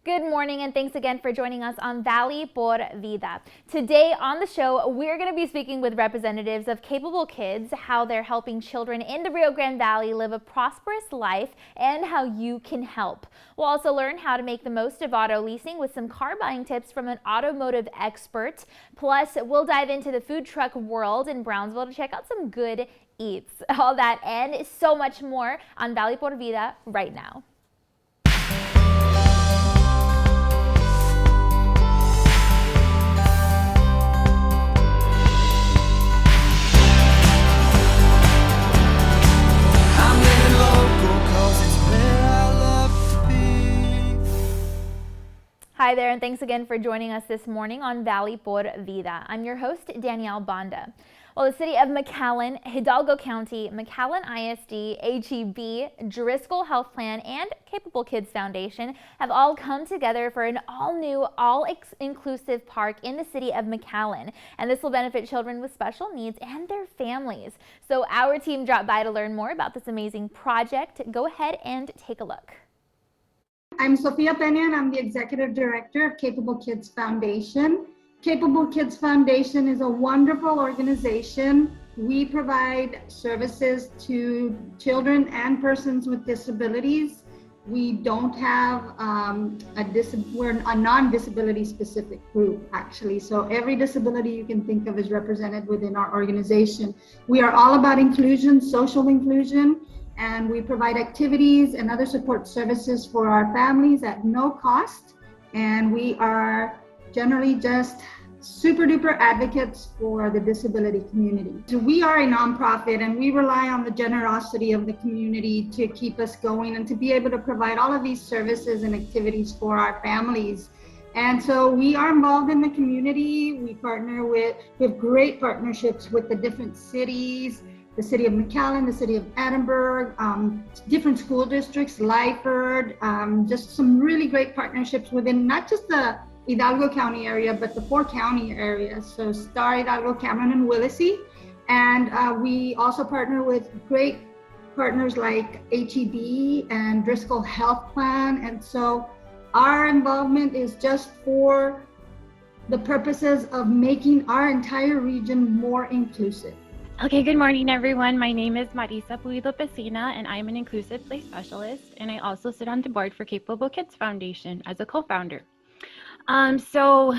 Good morning and thanks again for joining us on Valley por Vida. Today on the show, we're going to be speaking with representatives of Capable Kids, how they're helping children in the Rio Grande Valley live a prosperous life, and how you can help. We'll also learn how to make the most of auto leasing with some car buying tips from an automotive expert. Plus, we'll dive into the food truck world in Brownsville to check out some good eats. All that and so much more on Valley por Vida right now. Hi there, and thanks again for joining us this morning on Valley por Vida. I'm your host, Danielle Banda. Well, the city of McAllen, Hidalgo County, McAllen ISD, HEB, Driscoll Health Plan, and Capable Kids Foundation have all come together for an all-new, all-inclusive park in the city of McAllen. And this will benefit children with special needs and their families. So our team dropped by to learn more about this amazing project. Go ahead and take a look. I'm Sofia Pena, and I'm the Executive Director of Capable Kids Foundation. Capable Kids Foundation is a wonderful organization. We provide services to children and persons with disabilities. We don't have we're a non-disability specific group, actually. So every disability you can think of is represented within our organization. We are all about inclusion, social inclusion, and we provide activities and other support services for our families at no cost. And we are generally just super duper advocates for the disability community. So we are a nonprofit and we rely on the generosity of the community to keep us going and to be able to provide all of these services and activities for our families. And so we are involved in the community. We partner with great partnerships with the different cities, the city of McAllen, the city of Edinburgh, different school districts, Lyford, just some really great partnerships within not just the Hidalgo County area, but the 4 county areas. So Star, Hidalgo, Cameron, and Willacy. And we also partner with great partners like HEB and Driscoll Health Plan. And so our involvement is just for the purposes of making our entire region more inclusive. Okay, good morning, everyone. My name is Marisa Puido Pesina, and I'm an inclusive play specialist, and I also sit on the board for Capable Kids Foundation as a co-founder. So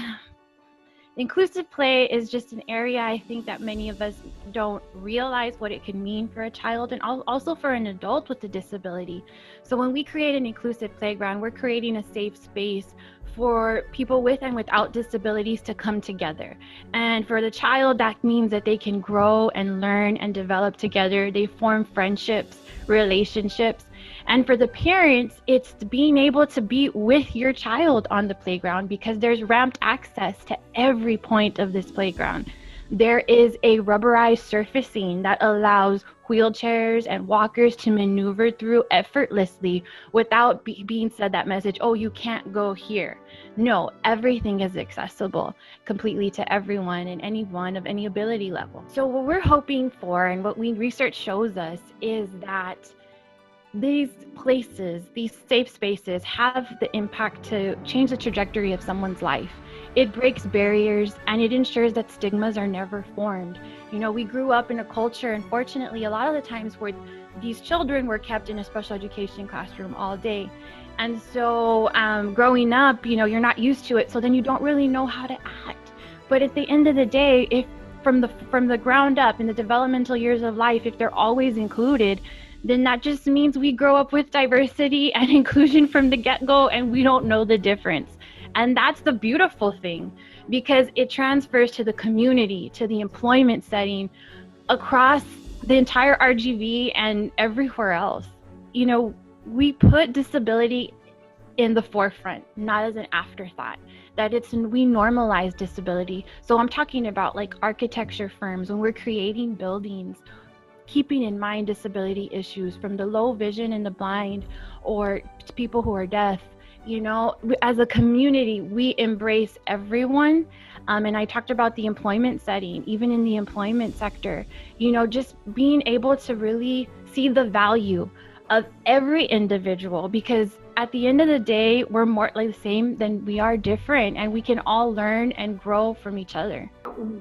inclusive play is just an area I think that many of us don't realize what it can mean for a child and also for an adult with a disability. So when we create an inclusive playground, we're creating a safe space for people with and without disabilities to come together. And for the child, that means that they can grow and learn and develop together. They form friendships, relationships. And for the parents, it's being able to be with your child on the playground because there's ramped access to every point of this playground. There is a rubberized surfacing that allows wheelchairs and walkers to maneuver through effortlessly without being said that message, oh, you can't go here. No, everything is accessible completely to everyone and anyone of any ability level. So what we're hoping for and what research shows us is that these places, these safe spaces have the impact to change the trajectory of someone's life. It breaks barriers and it ensures that stigmas are never formed. You know, we grew up in a culture, unfortunately, a lot of the times where these children were kept in a special education classroom all day. And so growing up, you know, you're not used to it. So then you don't really know how to act. But at the end of the day, if from the ground up in the developmental years of life, if they're always included, then that just means we grow up with diversity and inclusion from the get-go and we don't know the difference. And that's the beautiful thing because it transfers to the community, to the employment setting, across the entire RGV and everywhere else. You know, we put disability in the forefront, not as an afterthought, that we normalize disability. So I'm talking about like architecture firms, when we're creating buildings, keeping in mind disability issues from the low vision and the blind or people who are deaf. You know, as a community, we embrace everyone. And I talked about the employment setting, even in the employment sector, you know, just being able to really see the value of every individual, because at the end of the day, we're more like the same than we are different, and we can all learn and grow from each other.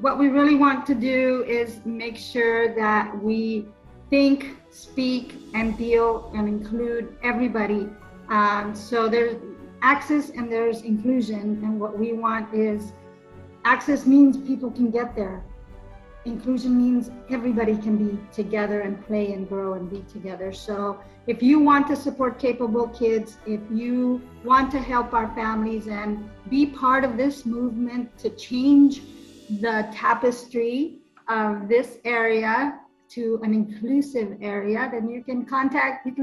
What we really want to do is make sure that we think, speak, and feel and include everybody. So there's access and there's inclusion, and what we want is access means people can get there. Inclusion means everybody can be together and play and grow and be together. So if you want to support Capable Kids, if you want to help our families and be part of this movement to change the tapestry of this area to an inclusive area, then you can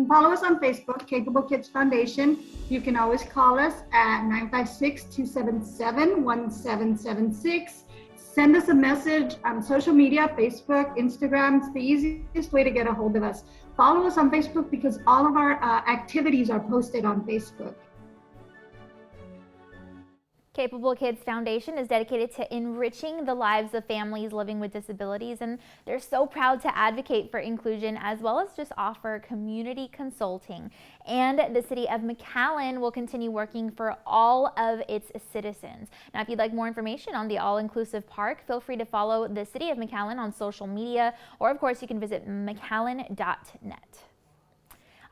follow us on Facebook, Capable Kids Foundation. You can always call us at 956-277-1776. Send us a message on social media, Facebook, Instagram. It's the easiest way to get a hold of us. Follow us on Facebook because all of our activities are posted on Facebook. Capable Kids Foundation is dedicated to enriching the lives of families living with disabilities, and they're so proud to advocate for inclusion as well as just offer community consulting. And the city of McAllen will continue working for all of its citizens. Now, if you'd like more information on the all-inclusive park, feel free to follow the city of McAllen on social media, or of course you can visit mcallen.net.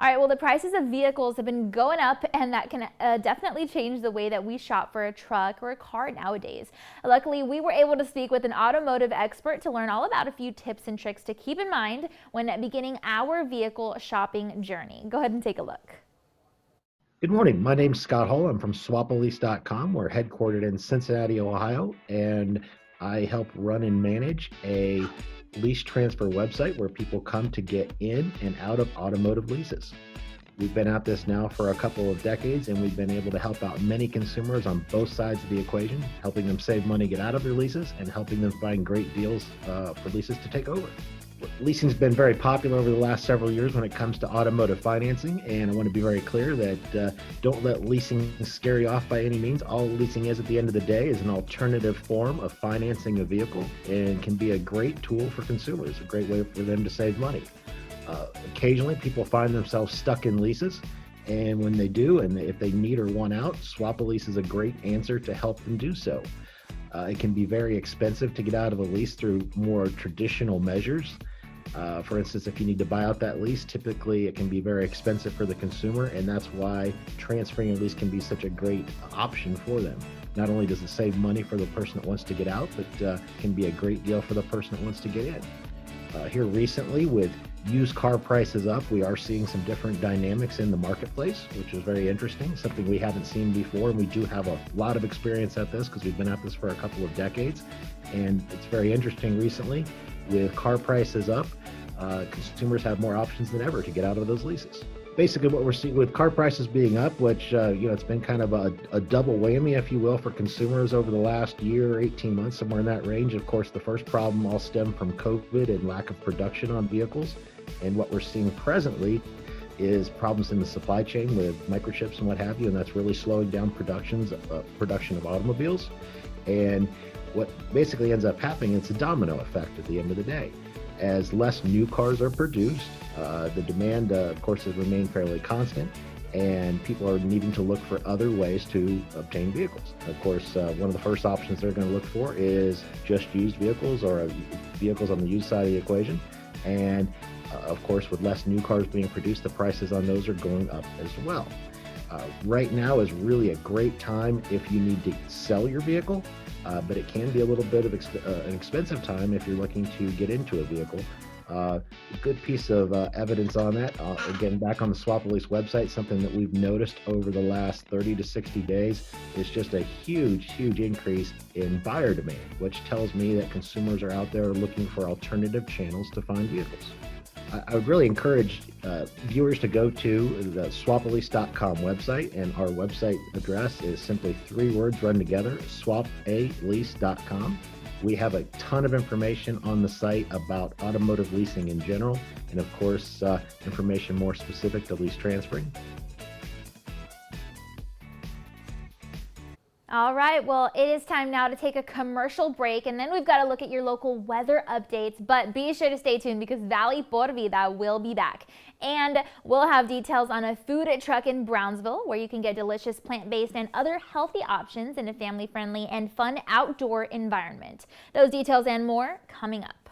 All right, well, the prices of vehicles have been going up, and that can definitely change the way that we shop for a truck or a car nowadays. Luckily, we were able to speak with an automotive expert to learn all about a few tips and tricks to keep in mind when beginning our vehicle shopping journey. Go ahead and take a look. Good morning. My name's Scott Hull. I'm from Swapleasecom. We're headquartered in Cincinnati, Ohio, and I help run and manage a lease transfer website where people come to get in and out of automotive leases. We've been at this now for a couple of decades, and we've been able to help out many consumers on both sides of the equation, helping them save money, get out of their leases, and helping them find great deals for leases to take over. Leasing's been very popular over the last several years when it comes to automotive financing, and I want to be very clear that don't let leasing scare you off by any means. All leasing is at the end of the day is an alternative form of financing a vehicle and can be a great tool for consumers, a great way for them to save money. Occasionally people find themselves stuck in leases, and when they do, and if they need or want out, Swap-A-Lease is a great answer to help them do so. It can be very expensive to get out of a lease through more traditional measures. For instance, if you need to buy out that lease, typically it can be very expensive for the consumer, and that's why transferring a lease can be such a great option for them. Not only does it save money for the person that wants to get out, but can be a great deal for the person that wants to get in. Here recently, with used car prices up, we are seeing some different dynamics in the marketplace, which is very interesting, something we haven't seen before. And we do have a lot of experience at this because we've been at this for a couple of decades. And it's very interesting recently with car prices up, consumers have more options than ever to get out of those leases. Basically what we're seeing with car prices being up, which it's been kind of a double whammy, if you will, for consumers over the last year, 18 months, somewhere in that range. Of course, the first problem all stemmed from COVID and lack of production on vehicles. And what we're seeing presently is problems in the supply chain with microchips and what have you, and that's really slowing down production of automobiles. And what basically ends up happening, it's a domino effect at the end of the day. As less new cars are produced, the demand, of course, has remained fairly constant, and people are needing to look for other ways to obtain vehicles. Of course, one of the first options they're going to look for is just used vehicles or vehicles on the used side of the equation. And of course, with less new cars being produced, the prices on those are going up as well. Right now is really a great time if you need to sell your vehicle, but it can be a little bit of an expensive time if you're looking to get into a vehicle. A good piece of evidence on that, again, back on the Swap-A-Lease website, something that we've noticed over the last 30 to 60 days is just a huge increase in buyer demand, which tells me that consumers are out there looking for alternative channels to find vehicles. I would really encourage viewers to go to the Swapleasecom website, and our website address is simply 3 words run together, swapalease.com. We have a ton of information on the site about automotive leasing in general, and of course, information more specific to lease transferring. All right, well, it is time now to take a commercial break, and then we've got to look at your local weather updates. But be sure to stay tuned because Valley por Vida will be back. And we'll have details on a food truck in Brownsville where you can get delicious plant-based and other healthy options in a family-friendly and fun outdoor environment. Those details and more coming up.